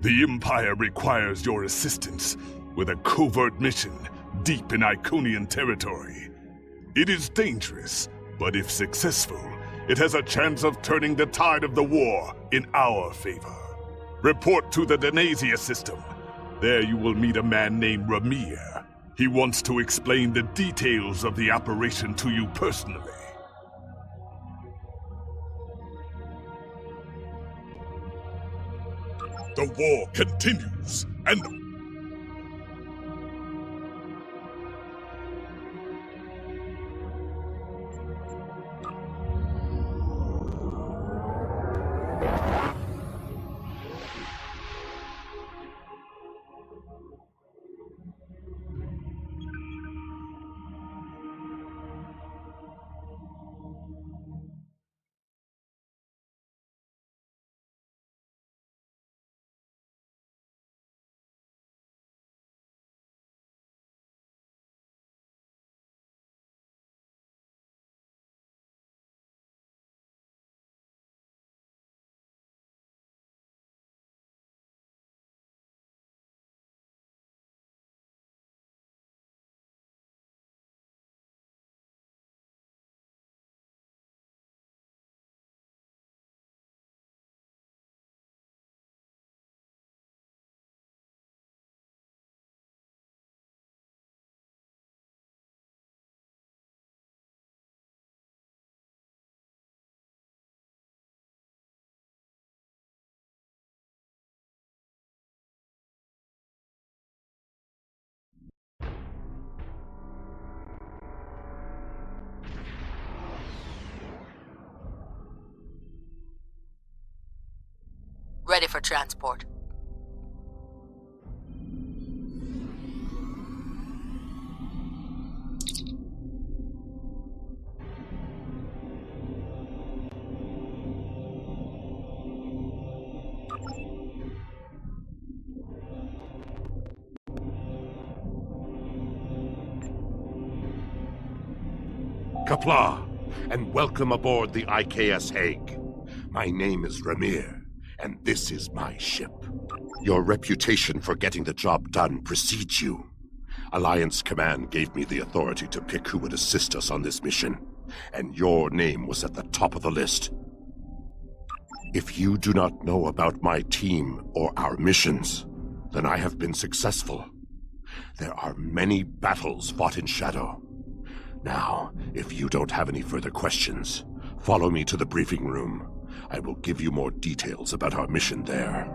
The Empire requires your assistance with a covert mission deep in Iconian territory. It is dangerous, but if successful, it has a chance of turning the tide of the war in our favor. Report to the Denasia system. There you will meet a man named Ramir. He wants to explain the details of the operation to you personally. The war continues, and ready for transport. Qapla', and welcome aboard the IKS Hague. My name is Ramir, and this is my ship. Your reputation for getting the job done precedes you. Alliance Command gave me the authority to pick who would assist us on this mission, and your name was at the top of the list. If you do not know about my team or our missions, then I have been successful. There are many battles fought in shadow. Now, if you don't have any further questions, follow me to the briefing room. I will give you more details about our mission there.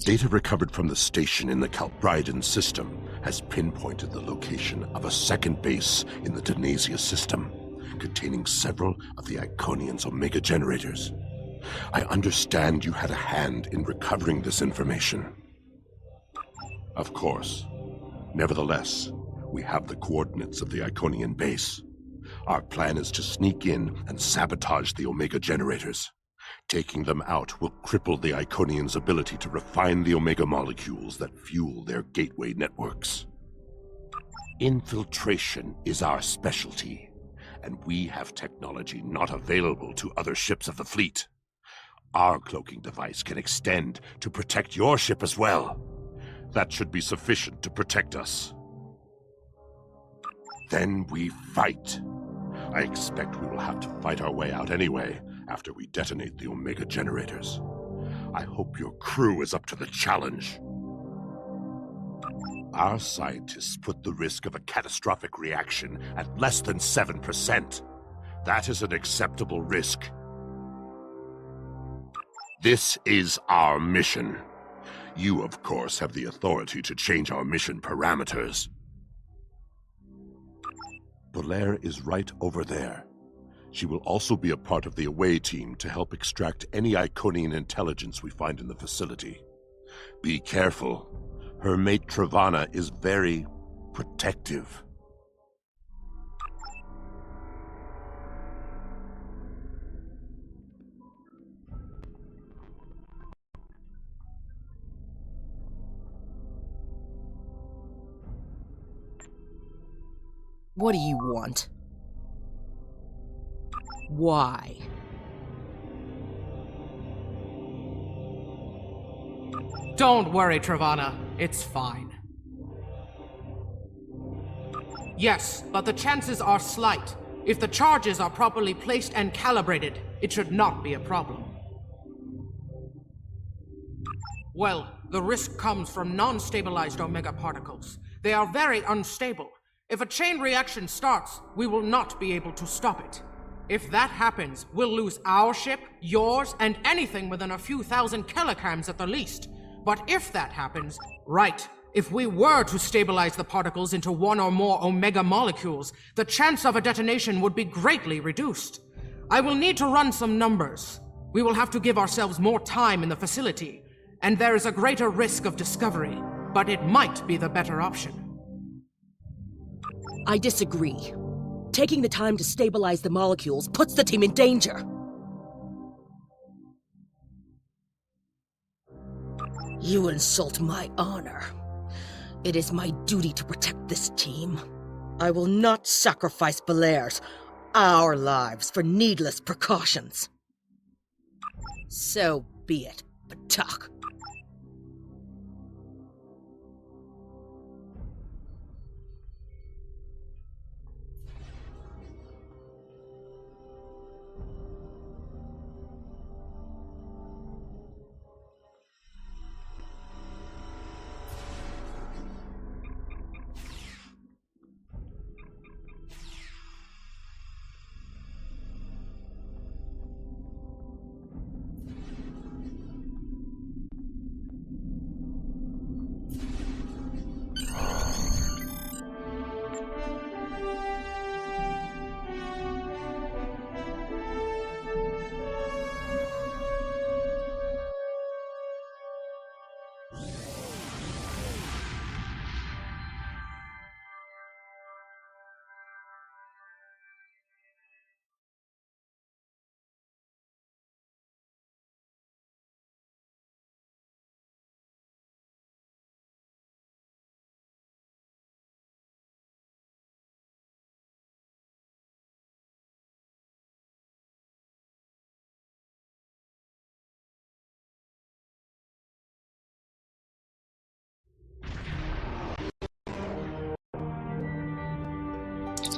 Data recovered from the station in the Calbridan system has pinpointed the location of a second base in the Denasia system, containing several of the Iconian's Omega generators. I understand you had a hand in recovering this information. Of course. Nevertheless, we have the coordinates of the Iconian base. Our plan is to sneak in and sabotage the Omega generators. Taking them out will cripple the Iconians' ability to refine the Omega molecules that fuel their gateway networks. Infiltration is our specialty, and we have technology not available to other ships of the fleet. Our cloaking device can extend to protect your ship as well. That should be sufficient to protect us. Then we fight. I expect we will have to fight our way out anyway, after we detonate the Omega generators. I hope your crew is up to the challenge. Our scientists put the risk of a catastrophic reaction at less than 7%. That is an acceptable risk. This is our mission. You, of course, have the authority to change our mission parameters. Belair is right over there. She will also be a part of the away team to help extract any Iconian intelligence we find in the facility. Be careful. Her mate Travana is very protective. What do you want? Why? Don't worry, Travana. It's fine. Yes, but the chances are slight. If the charges are properly placed and calibrated, it should not be a problem. Well, the risk comes from non-stabilized Omega particles. They are very unstable. If a chain reaction starts, we will not be able to stop it. If that happens, we'll lose our ship, yours, and anything within a few thousand kilograms at the least. But if that happens, right, if we were to stabilize the particles into one or more Omega molecules, the chance of a detonation would be greatly reduced. I will need to run some numbers. We will have to give ourselves more time in the facility, and there is a greater risk of discovery, but it might be the better option. I disagree. Taking the time to stabilize the molecules puts the team in danger. You insult my honor. It is my duty to protect this team. I will not sacrifice Belair's, our lives, for needless precautions. So be it, Patak.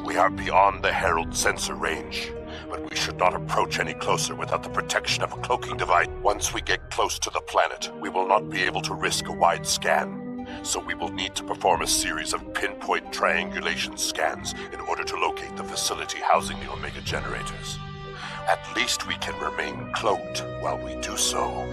We are beyond the Herald sensor range, but we should not approach any closer without the protection of a cloaking device. Once we get close to the planet, we will not be able to risk a wide scan, so we will need to perform a series of pinpoint triangulation scans in order to locate the facility housing the Omega generators. At least we can remain cloaked while we do so.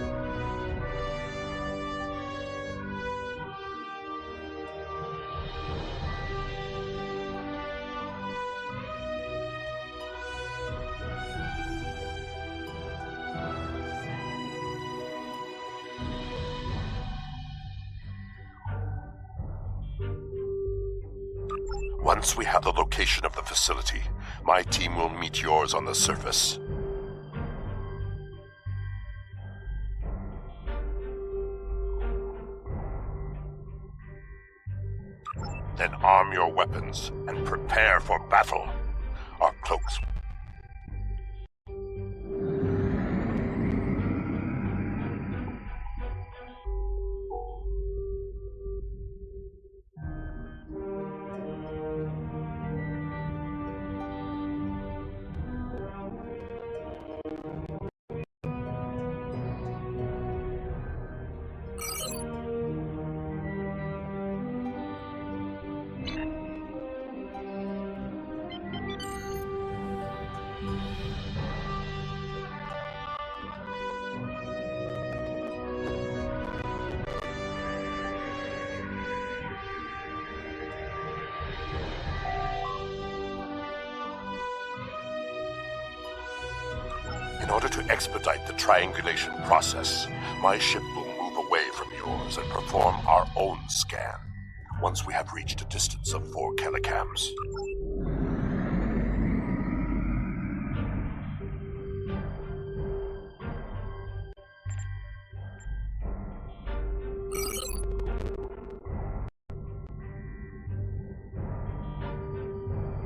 Once we have the location of the facility, my team will meet yours on the surface. Then arm your weapons and prepare for battle. Our cloaks. to expedite the triangulation process, my ship will move away from yours and perform our own scan once we have reached a distance of 4 kilocams.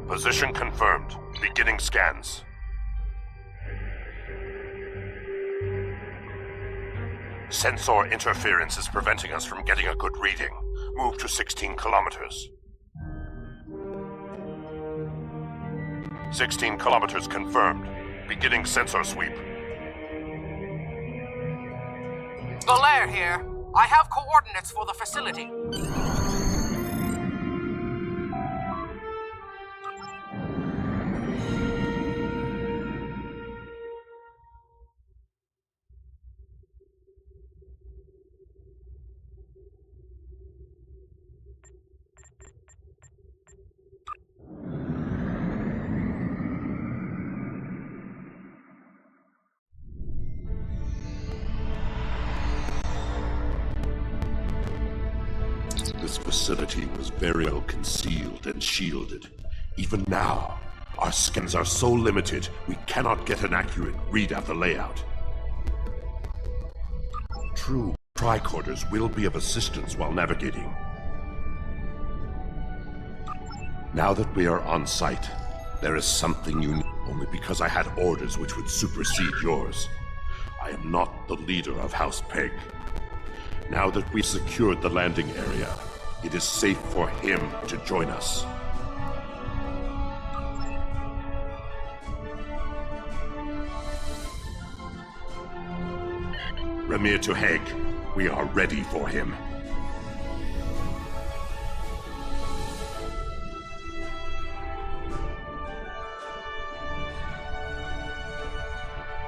Position confirmed. Beginning scans. Sensor interference is preventing us from getting a good reading. Move to 16 kilometers. 16 kilometers confirmed. Beginning sensor sweep. Belair here. I have coordinates for the facility. This facility was very well concealed and shielded. Even now, our scans are so limited, we cannot get an accurate read of the layout. True, tricorders will be of assistance while navigating. Now that we are on site, there is something you need only because I had orders which would supersede yours. I am not the leader of House Pegh. Now that we've secured the landing area, it is safe for him to join us. Ramir to Hague. We are ready for him.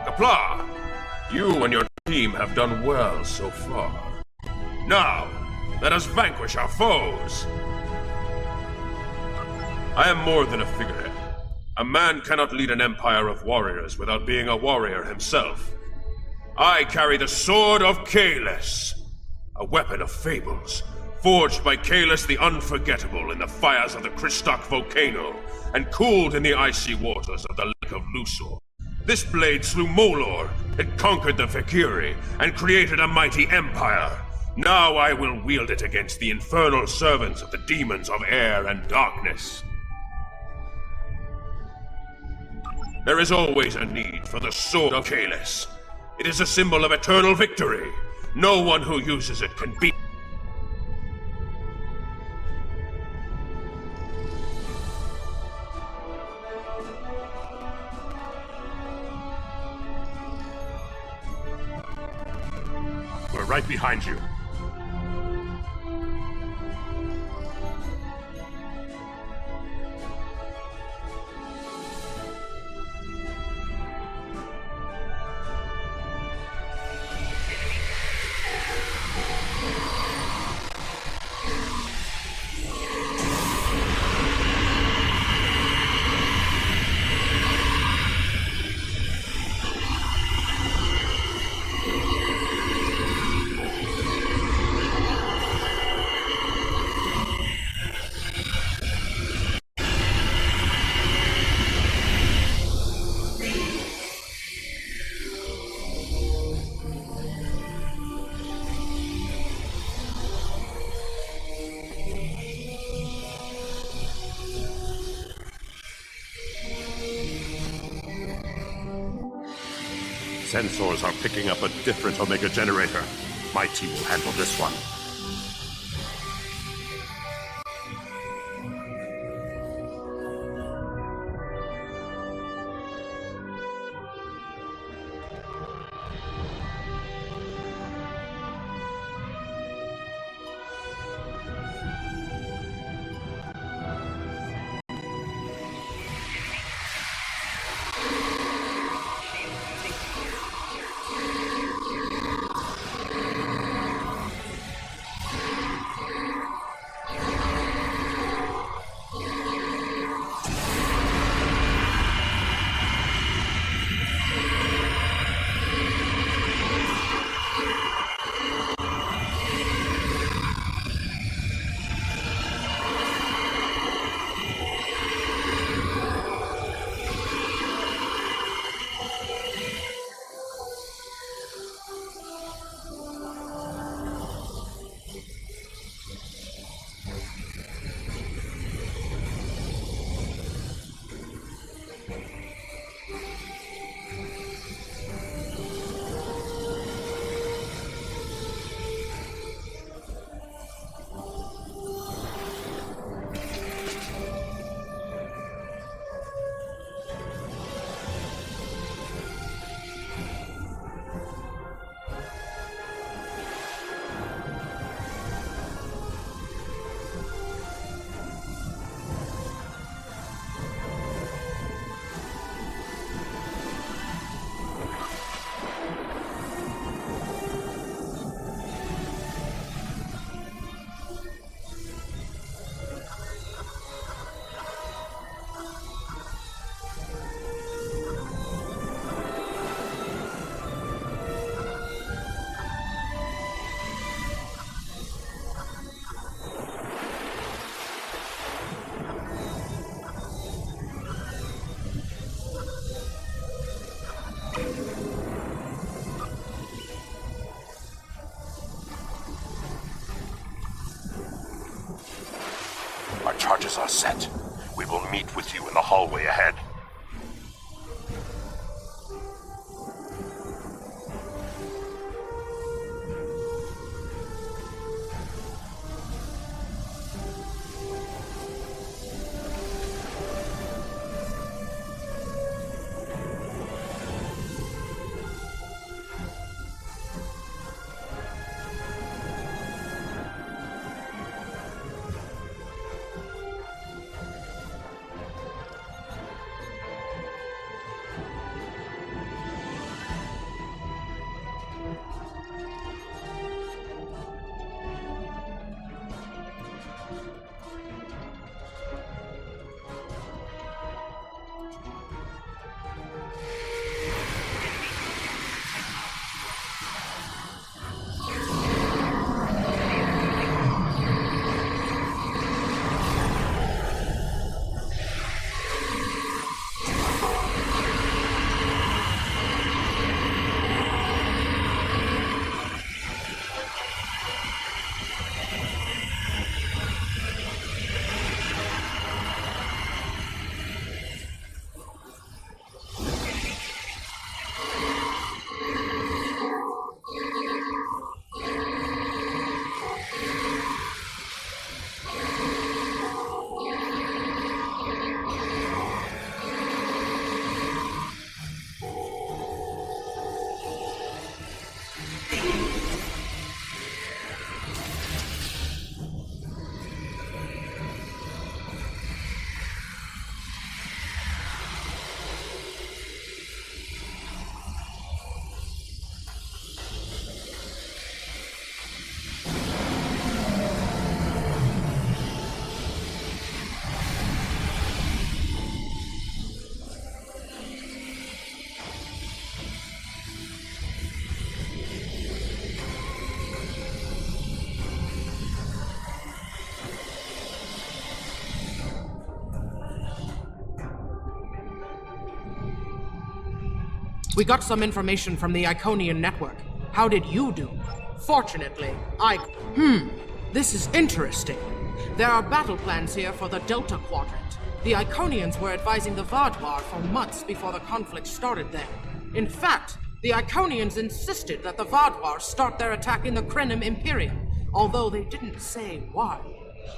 Kapla, you and your team have done well so far. Now, let us vanquish our foes. I am more than a figurehead. A man cannot lead an empire of warriors without being a warrior himself. I carry the sword of Kalis, a weapon of fables, forged by Kalis the Unforgettable in the fires of the Kristok volcano, and cooled in the icy waters of the Lake of Lusor. This blade slew Molor, it conquered the Fakiri, and created a mighty empire. Now I will wield it against the infernal servants of the demons of air and darkness. There is always a need for the sword of Kalis. It is a symbol of eternal victory. No one who uses it can beat. We're right behind you. Sensors are picking up a different Omega generator. My team will handle this one. charges are set. We will meet with you in the hallway ahead. We got some information from the Iconian network. How did you do? Fortunately, this is interesting. There are battle plans here for the Delta Quadrant. The Iconians were advising the Vaadwaur for months before the conflict started there. In fact, the Iconians insisted that the Vaadwaur start their attack in the Krenim Imperium, although they didn't say why.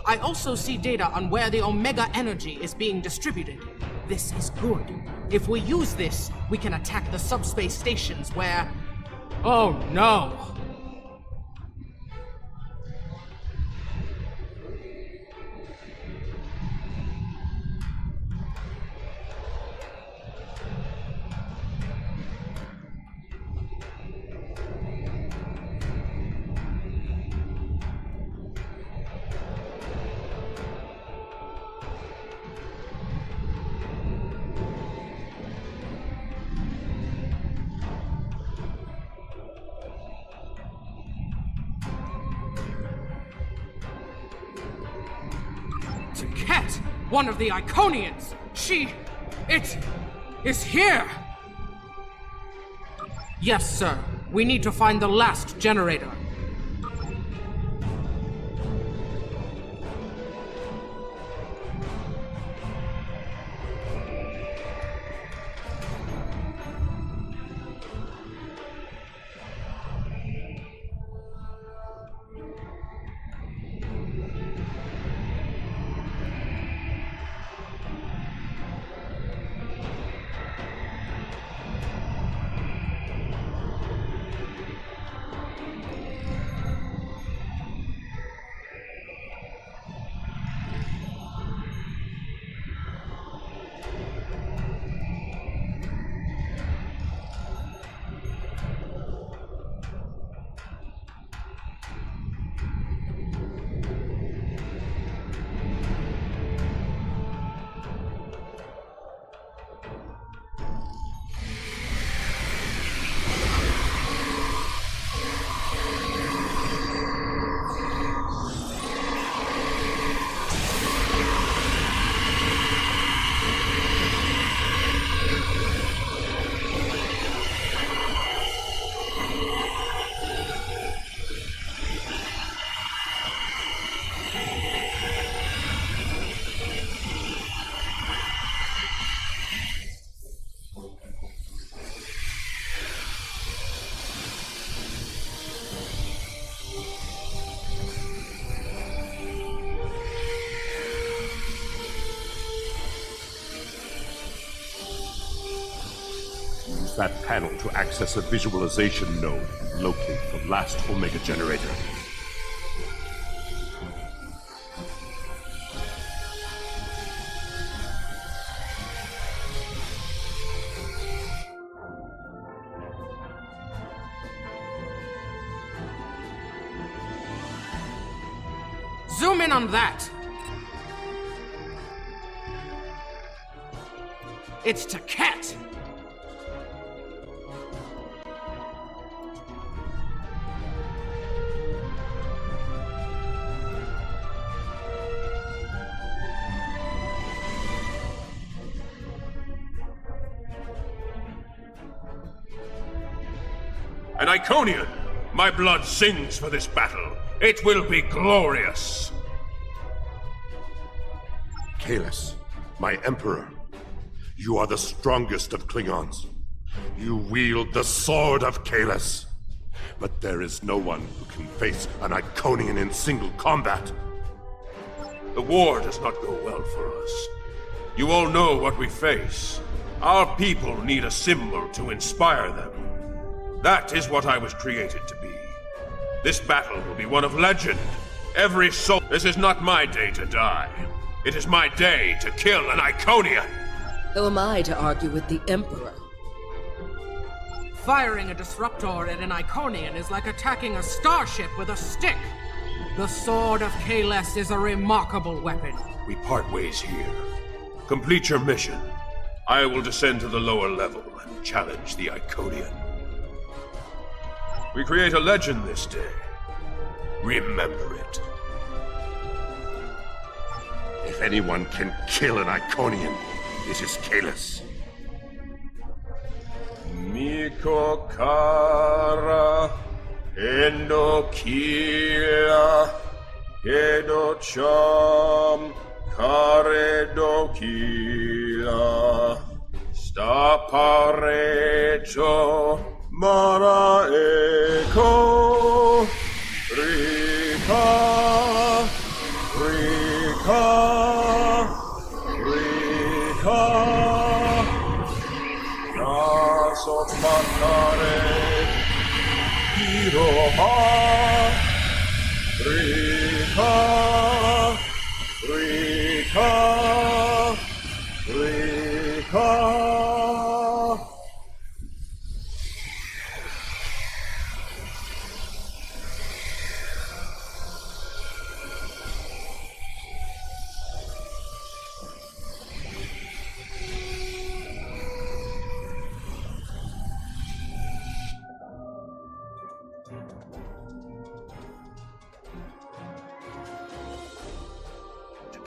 I also see data on where the Omega energy is being distributed. This is good. If we use this, we can attack the subspace stations where... Oh no! One of the Iconians! It is here! Yes, sir. We need to find the last generator. that panel to access a visualization node and locate the last Omega generator. Zoom in on that! It's Taket! An Iconian! My blood sings for this battle. It will be glorious! Kahless, my Emperor, you are the strongest of Klingons. You wield the sword of Kahless. But there is no one who can face an Iconian in single combat. The war does not go well for us. You all know what we face. Our people need a symbol to inspire them. That is what I was created to be. This battle will be one of legend. Every soul... This is not my day to die. It is my day to kill an Iconian! Who am I to argue with the Emperor? Firing a disruptor at an Iconian is like attacking a starship with a stick. The Sword of Kahless is a remarkable weapon. We part ways here. Complete your mission. I will descend to the lower level and challenge the Iconian. We create a legend this day. Remember it. If anyone can kill an Iconian, it is Kahless. Miko kara endo kila edo cham kare do kila stapareto mara eko rika rika rika Sopatare Iroha Rika Rika Rika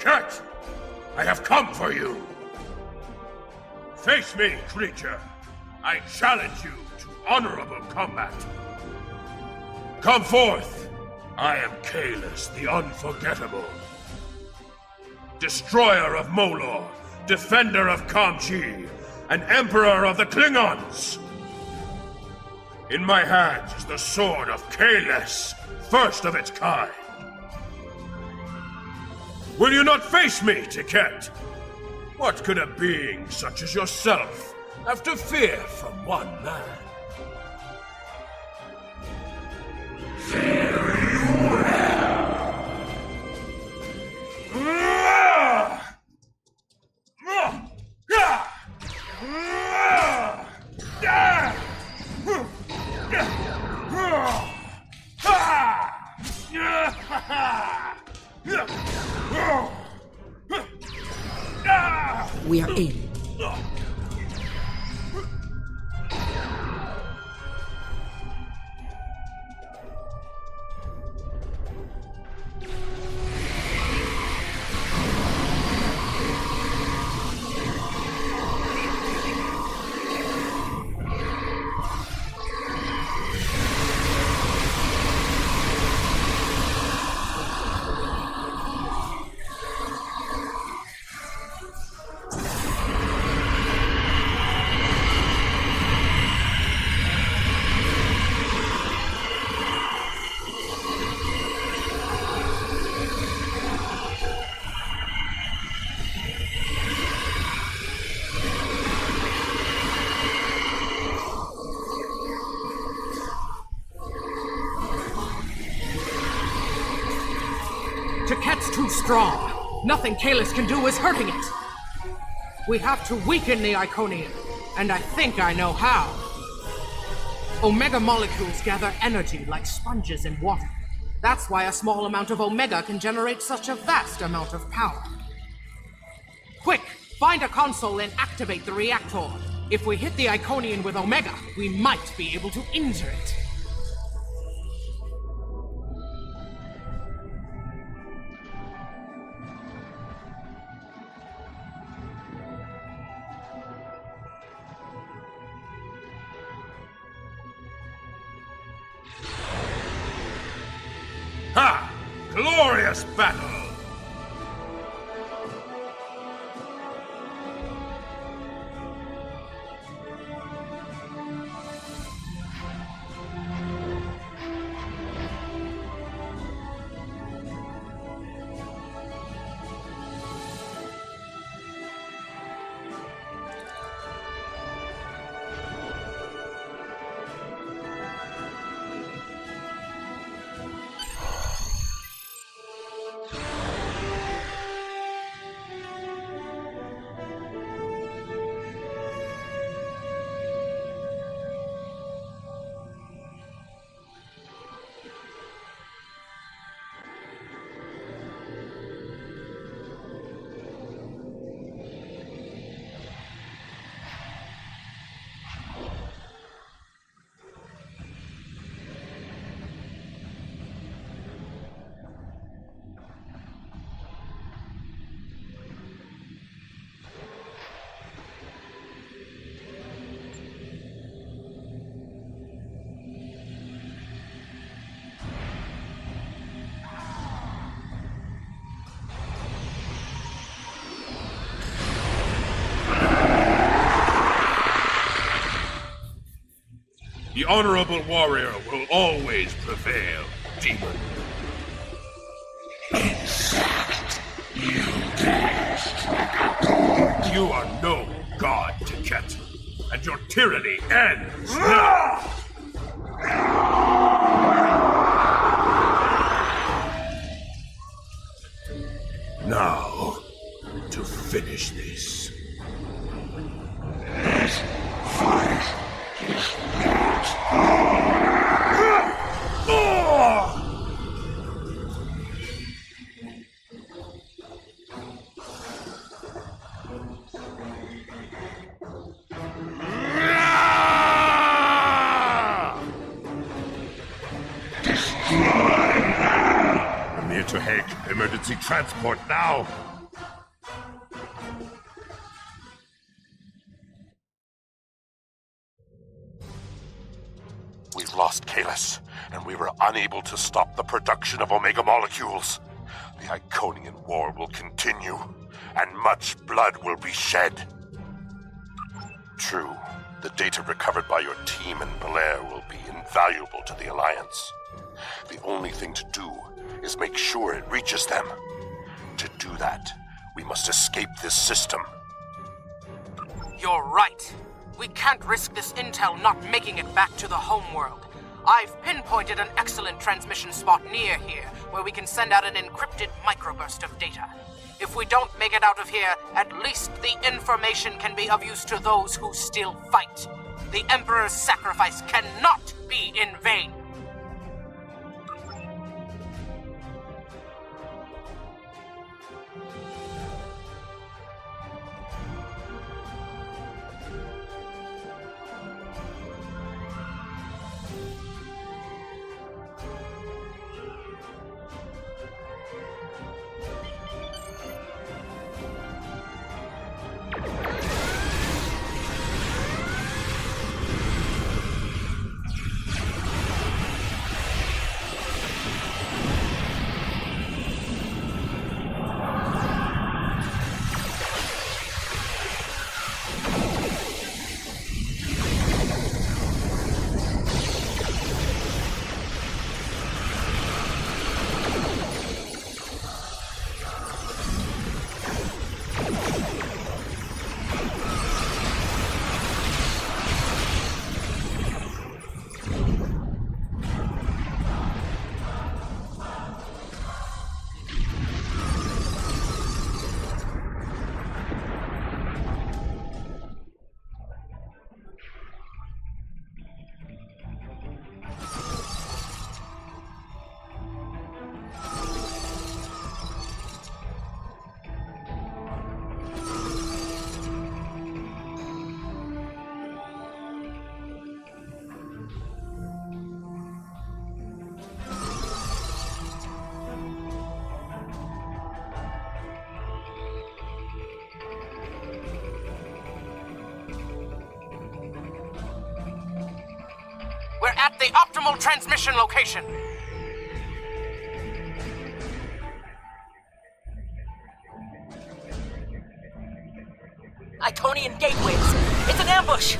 Cat! I have come for you! Face me, creature! I challenge you to honorable combat! Come forth! I am Kahless, the Unforgettable. Destroyer of Molor, defender of Kamchi, and Emperor of the Klingons! In my hands is the Sword of Kahless, first of its kind. Will you not face me, Taket? What could a being such as yourself have to fear from one man? Fare you We are in. too strong. Nothing Kalis can do is hurting it. We have to weaken the Iconian, and I think I know how. Omega molecules gather energy like sponges in water. That's why a small amount of Omega can generate such a vast amount of power. Quick, find a console and activate the reactor. If we hit the Iconian with Omega, we might be able to injure it. Ha! Glorious battle! The honorable warrior will always prevail, demon. You are no god, Ticket, and your tyranny ends now! Now, to finish this. To Hague, emergency transport now! We've lost Kalis, and we were unable to stop the production of Omega molecules. The Iconian War will continue, and much blood will be shed. True, the data recovered by your team in Belair will be invaluable to the Alliance. The only thing to do is make sure it reaches them. To do that, we must escape this system. You're right. We can't risk this intel not making it back to the homeworld. I've pinpointed an excellent transmission spot near here, where we can send out an encrypted microburst of data. If we don't make it out of here, at least the information can be of use to those who still fight. The Emperor's sacrifice cannot be in vain. the optimal transmission location. Iconian gateways. It's an ambush.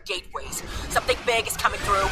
Gateways. Something big is coming through.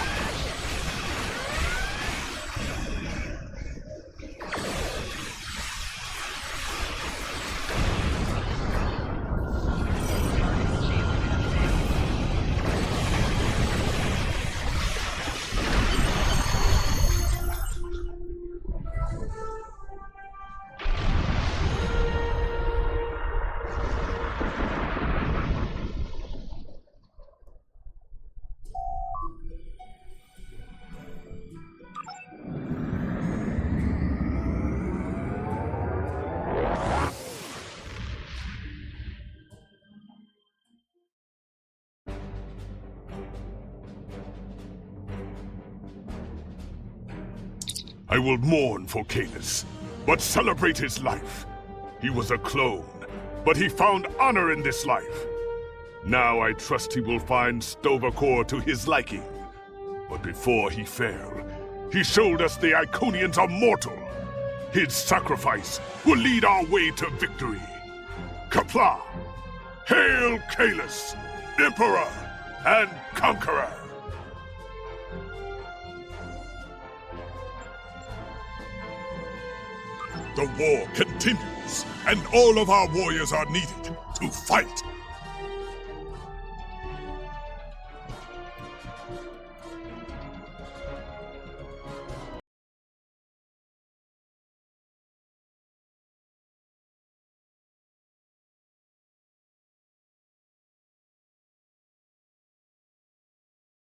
I will mourn for Caelus, but celebrate his life. He was a clone, but he found honor in this life. Now I trust he will find Sto-vo-kor to his liking. But before he fell, he showed us the Iconians are mortal. His sacrifice will lead our way to victory. Qapla'! Hail Caelus, Emperor and Conqueror! The war continues, and all of our warriors are needed to fight